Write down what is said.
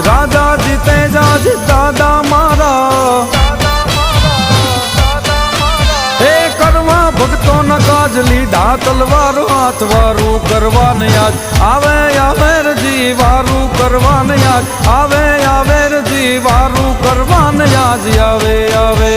રાજા જીતે જાજ દાદા મારા હે કરવા ભક્તો ન કાજ લીધા તલવારો હાથ વારું કરવાને યાદ આવે આવે રજી વારું કરવાને યાદ આવે આવે રજી વારું કરવાને યાદ આવે આવે